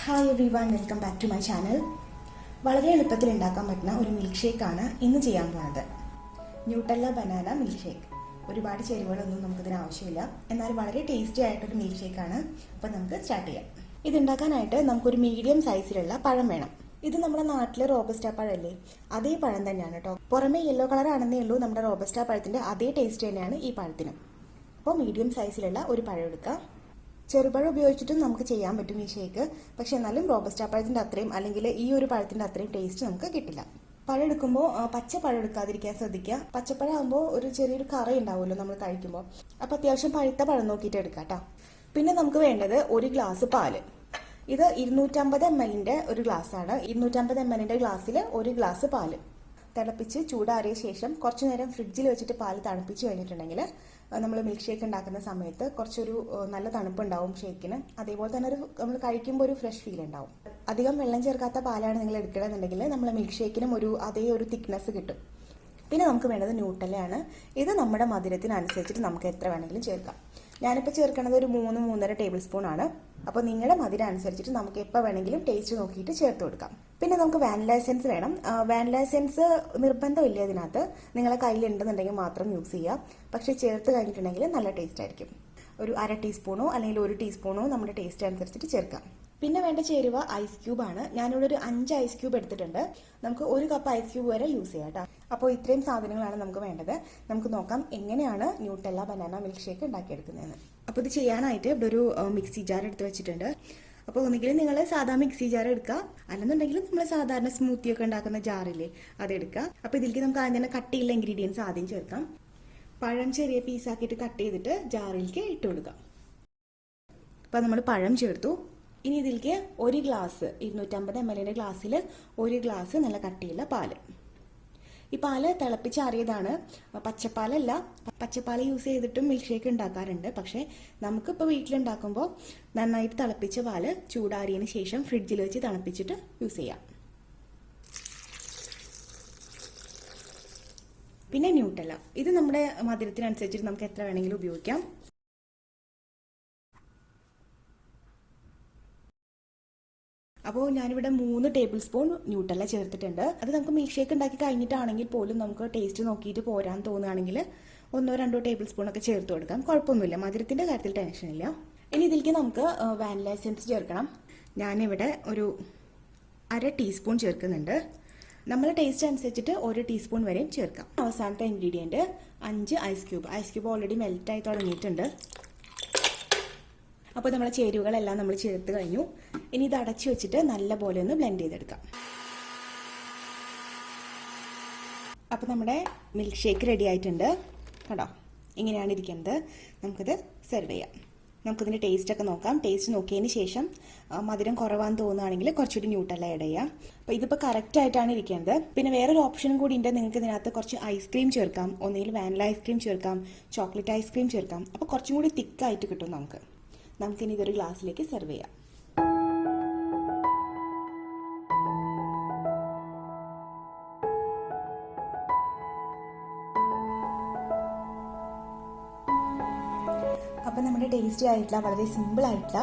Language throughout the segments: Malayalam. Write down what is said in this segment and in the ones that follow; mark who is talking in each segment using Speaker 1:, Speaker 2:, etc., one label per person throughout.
Speaker 1: Hi everyone, welcome back to my channel. വളരെ എളുപ്പത്തിൽ ഉണ്ടാക്കാൻ പറ്റുന്ന ഒരു മിൽക്ക് ഷേക്കാണ് ഇന്ന് ചെയ്യാൻ പോകുന്നത്. Nutella banana milk shake. ഒരുപാട് ചേരുവകളൊന്നും നമുക്കിതിന് ആവശ്യമില്ല, എന്നാൽ വളരെ ടേസ്റ്റി ആയിട്ടൊരു മിൽക്ക് ഷേക്കാണ്. അപ്പോൾ നമുക്ക് സ്റ്റാർട്ട് ചെയ്യാം. ഇതുണ്ടാക്കാനായിട്ട് നമുക്കൊരു മീഡിയം സൈസിലുള്ള പഴം വേണം. ഇത് നമ്മുടെ നാട്ടിലെ റോബസ്റ്റ പഴമല്ലേ, അതേ പഴം തന്നെയാണ് കേട്ടോ. പുറമെ യെല്ലോ കളർ ആണെന്നേ ഉള്ളൂ, നമ്മുടെ റോബസ്റ്റ പഴത്തിന്റെ അതേ ടേസ്റ്റ് തന്നെയാണ് ഈ പഴത്തിനും. അപ്പോൾ മീഡിയം സൈസിലുള്ള ഒരു പഴം എടുക്കുക. ചെറുപഴം ഉപയോഗിച്ചിട്ടും നമുക്ക് ചെയ്യാൻ പറ്റും ഈ ഷേക്ക്, പക്ഷെ എന്നാലും റോബസ്റ്റ പഴത്തിന്റെ അത്രയും അല്ലെങ്കിൽ ഈ ഒരു പഴത്തിന്റെ അത്രയും ടേസ്റ്റ് നമുക്ക് കിട്ടില്ല. പഴം എടുക്കുമ്പോൾ പച്ച പഴം എടുക്കാതിരിക്കാൻ ശ്രദ്ധിക്കുക. പച്ചപ്പഴം ആകുമ്പോൾ ഒരു ചെറിയൊരു കറ ഉണ്ടാവുമല്ലോ നമ്മൾ കഴിക്കുമ്പോൾ, അപ്പോൾ അത്യാവശ്യം പഴുത്ത പഴം നോക്കിയിട്ട് എടുക്കാം കേട്ടോ. പിന്നെ നമുക്ക് വേണ്ടത് 1 ഗ്ലാസ് പാല്. ഇത് 250 ml ഒരു ഗ്ലാസ്സാണ്. 250 ml ഗ്ലാസ്സിൽ 1 ഗ്ലാസ് പാല് തിളപ്പിച്ച് ചൂടാറിയ ശേഷം കുറച്ചു നേരം ഫ്രിഡ്ജിൽ വെച്ചിട്ട് പാല് തണുപ്പിച്ച് കഴിഞ്ഞിട്ടുണ്ടെങ്കിൽ നമ്മൾ മിൽക്ക് ഷേക്ക് ഉണ്ടാക്കുന്ന സമയത്ത് കുറച്ചൊരു നല്ല തണുപ്പുണ്ടാവും ഷേക്കിന്. അതേപോലെ തന്നെ നമ്മൾ കഴിക്കുമ്പോൾ ഒരു ഫ്രഷ് ഫീൽ ഉണ്ടാവും. അധികം വെള്ളം ചേർക്കാത്ത പാലാണ് നിങ്ങൾ എടുക്കണമെന്നുണ്ടെങ്കിൽ നമ്മളെ മിൽക്ക് ഷേക്കിനും അതേ ഒരു തിക്നെസ് കിട്ടും. പിന്നെ നമുക്ക് വേണ്ടത് ന്യൂട്ടല്ലയാണ്. ഇത് നമ്മുടെ മധുരത്തിനനുസരിച്ചിട്ട് നമുക്ക് എത്ര വേണമെങ്കിലും ചേർക്കാം. ഞാനിപ്പോൾ ചേർക്കുന്നത് ഒരു 3-3.5 ടേബിൾ സ്പൂൺ ആണ്. അപ്പോൾ നിങ്ങളുടെ മധുരം അനുസരിച്ചിട്ട് നമുക്ക് എപ്പോൾ വേണമെങ്കിലും ടേസ്റ്റ് നോക്കിയിട്ട് ചേർത്ത് കൊടുക്കാം. പിന്നെ നമുക്ക് വാനില എസൻസ് വേണം. വാനില എസൻസ് നിർബന്ധമില്ല ഇതിനകത്ത്, നിങ്ങളെ കയ്യിലുണ്ടെന്നുണ്ടെങ്കിൽ മാത്രം യൂസ് ചെയ്യുക. പക്ഷേ ചേർത്ത് കഴിഞ്ഞിട്ടുണ്ടെങ്കിൽ നല്ല ടേസ്റ്റ് ആയിരിക്കും. ഒരു 1/2 ടീസ്പൂണോ അല്ലെങ്കിൽ 1 ടീസ്പൂണോ നമ്മുടെ ടേസ്റ്റ് അനുസരിച്ചിട്ട് ചേർക്കാം. പിന്നെ വേണ്ട ചേരുവ ഐസ് ക്യൂബ് ആണ്. ഞാനിവിടെ ഒരു 5 ഐസ് ക്യൂബ് എടുത്തിട്ടുണ്ട്. നമുക്ക് 1 കപ്പ് ഐസ് ക്യൂബ് വരെ യൂസ് ചെയ്യാം കേട്ടോ. അപ്പോൾ ഇത്രയും സാധനങ്ങളാണ് നമുക്ക് വേണ്ടത്. നമുക്ക് നോക്കാം എങ്ങനെയാണ് ന്യൂട്ടല്ല ബനാന മിൽക്ക് ഷേക്ക് ഉണ്ടാക്കിയെടുക്കുന്നതെന്ന്. അപ്പോൾ ഇത് ചെയ്യാനായിട്ട് ഇവിടെ ഒരു മിക്സി ജാർ എടുത്ത് വെച്ചിട്ടുണ്ട്. അപ്പോൾ ഒന്നുകിൽ നിങ്ങൾ സാധാ മിക്സി ജാർ എടുക്കുക, അല്ലെന്നുണ്ടെങ്കിൽ നമ്മൾ സാധാരണ സ്മൂത്തി ഒക്കെ ഉണ്ടാക്കുന്ന ജാറില്ലേ അതെടുക്കുക. അപ്പോൾ ഇതിലേക്ക് നമുക്ക് ആദ്യം തന്നെ കട്ടിയുള്ള ഇൻഗ്രീഡിയൻസ് ആദ്യം ചേർക്കാം. പഴം ചെറിയ പീസാക്കിയിട്ട് കട്ട് ചെയ്തിട്ട് ജാറിലേക്ക് ഇട്ട് കൊടുക്കാം. അപ്പോൾ നമ്മൾ പഴം ചേർത്തു. ഇനി ഇതിലേക്ക് 1 ഗ്ലാസ് 250 ml ഗ്ലാസ്സിൽ 1 ഗ്ലാസ് നല്ല കട്ടിയുള്ള പാല്. ഈ പാല് തിളപ്പിച്ചാറിയതാണ്, പച്ചപ്പാലല്ല. പച്ചപ്പാല് യൂസ് ചെയ്തിട്ടും മിൽക്ക് ഷേക്ക് ഉണ്ടാക്കാറുണ്ട്. പക്ഷേ നമുക്കിപ്പോൾ വീട്ടിലുണ്ടാക്കുമ്പോൾ നന്നായിട്ട് തിളപ്പിച്ച പാല് ചൂടാറിയതിന് ശേഷം ഫ്രിഡ്ജിൽ വെച്ച് തണുപ്പിച്ചിട്ട് യൂസ് ചെയ്യാം. പിന്നെ ന്യൂട്ടല്ല, ഇത് നമ്മുടെ മധുരത്തിനനുസരിച്ചിട്ട് നമുക്ക് എത്ര വേണമെങ്കിലും ഉപയോഗിക്കാം. അപ്പോൾ ഞാനിവിടെ 3 ടേബിൾ സ്പൂൺ ന്യൂട്ടല്ല ചേർത്തിട്ടുണ്ട്. അത് നമുക്ക് മിൽക്ക് ഷേക്ക് ഉണ്ടാക്കി കഴിഞ്ഞിട്ടാണെങ്കിൽ പോലും നമുക്ക് ടേസ്റ്റ് നോക്കിയിട്ട് പോരാൻ തോന്നുകയാണെങ്കിൽ 1-2 ടേബിൾ സ്പൂൺ ഒക്കെ ചേർത്ത് കൊടുക്കാം, കുഴപ്പമൊന്നുമില്ല. മധുരത്തിൻ്റെ കാര്യത്തിൽ ടെൻഷനില്ല. ഇനി ഇതിലേക്ക് നമുക്ക് വാനില എസൻസ് ചേർക്കണം. ഞാനിവിടെ ഒരു 1/2 ടീസ്പൂൺ ചേർക്കുന്നുണ്ട്. നമ്മൾ ടേസ്റ്റ് അനുസരിച്ചിട്ട് 1 ടീസ്പൂൺ വരെയും ചേർക്കാം. അവസാനത്തെ ingredient 5 ice cube. Ice cube already മെൽറ്റായി തുടങ്ങിയിട്ടുണ്ട്. അപ്പോൾ നമ്മളെ ചേരുവകളെല്ലാം നമ്മൾ ചേർത്ത് കഴിഞ്ഞു. ഇനി ഇത് അടച്ചു വെച്ചിട്ട് നല്ലപോലെ ഒന്ന് ബ്ലെൻഡ് ചെയ്തെടുക്കാം. അപ്പോൾ നമ്മുടെ മിൽക്ക് ഷേക്ക് റെഡി ആയിട്ടുണ്ട് കേട്ടോ. ഇങ്ങനെയാണ് ഇരിക്കുന്നത്. നമുക്കിത് സെർവ് ചെയ്യാം. നമുക്കിതിൻ്റെ ടേസ്റ്റൊക്കെ നോക്കാം. ടേസ്റ്റ് നോക്കിയതിന് ശേഷം മധുരം കുറവാന്ന് തോന്നുകയാണെങ്കിൽ കുറച്ചുകൂടി ന്യൂട്ടല്ല ആഡ് ചെയ്യാം. അപ്പോൾ ഇതിപ്പോൾ കറക്റ്റായിട്ടാണ് ഇരിക്കുന്നത്. പിന്നെ വേറൊരു ഓപ്ഷനും കൂടി ഉണ്ട്. നിങ്ങൾക്ക് ഇതിനകത്ത് കുറച്ച് ഐസ്ക്രീം ചേർക്കാം. ഒന്നുകിൽ വാനില ഐസ്ക്രീം ചേർക്കാം, ചോക്ലേറ്റ് ഐസ്ക്രീം ചേർക്കാം. അപ്പോൾ കുറച്ചും കൂടി തിക്കായിട്ട് കിട്ടും നമുക്കിനി ഇതൊരു ഗ്ലാസ്സിലേക്ക് സെർവ് ചെയ്യാം. അപ്പോൾ നമ്മുടെ ടേസ്റ്റി ആയിട്ടുള്ള വളരെ സിമ്പിൾ ആയിട്ടുള്ള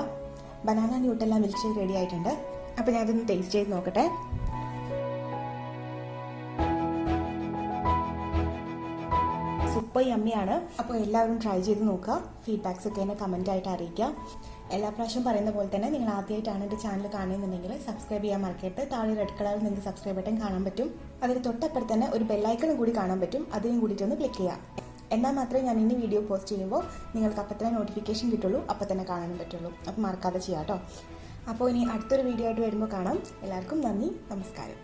Speaker 1: banana Nutella milk shake ready ആയിട്ടുണ്ട്. അപ്പോൾ ഞാനതൊന്ന് ടേസ്റ്റ് ചെയ്ത് നോക്കട്ടെ. സൂപ്പർ യമ്മിയാണ്. അപ്പോൾ എല്ലാവരും ട്രൈ ചെയ്ത് നോക്കുക. ഫീഡ്ബാക്സ് ഒക്കെ എന്നെ കമൻ്റ് ആയിട്ട് അറിയിക്കുക. എല്ലാ പ്രാവശ്യം പറയുന്ന പോലെ തന്നെ നിങ്ങൾ ആദ്യമായിട്ടാണ് എൻ്റെ ചാനൽ കാണുന്നുണ്ടെങ്കിൽ സബ്സ്ക്രൈബ് ചെയ്യാൻ മറക്കരുത്. താഴെ റെഡ് കളറിൽ നിങ്ങൾക്ക് സബ്സ്ക്രൈബ് ബട്ടൺ കാണാൻ പറ്റും. അതിന് തൊട്ടപ്പുറത്ത് തന്നെ ഒരു ബെല്ലൈക്കൺ കൂടി കാണാൻ പറ്റും. അതിനും കൂടിയിട്ടൊന്ന് ക്ലിക്ക് ചെയ്യാം. എന്നാൽ മാത്രമേ ഞാൻ ഇനി വീഡിയോ പോസ്റ്റ് ചെയ്യുമ്പോൾ നിങ്ങൾക്ക് അപ്പം തന്നെ നോട്ടിഫിക്കേഷൻ കിട്ടുള്ളൂ, അപ്പം തന്നെ കാണാനും പറ്റുള്ളൂ. അപ്പോൾ മറക്കാതെ ചെയ്യാം കേട്ടോ. അപ്പോൾ ഇനി അടുത്തൊരു വീഡിയോ ആയിട്ട് വരുമ്പോൾ കാണാം. എല്ലാവർക്കും നന്ദി, നമസ്കാരം.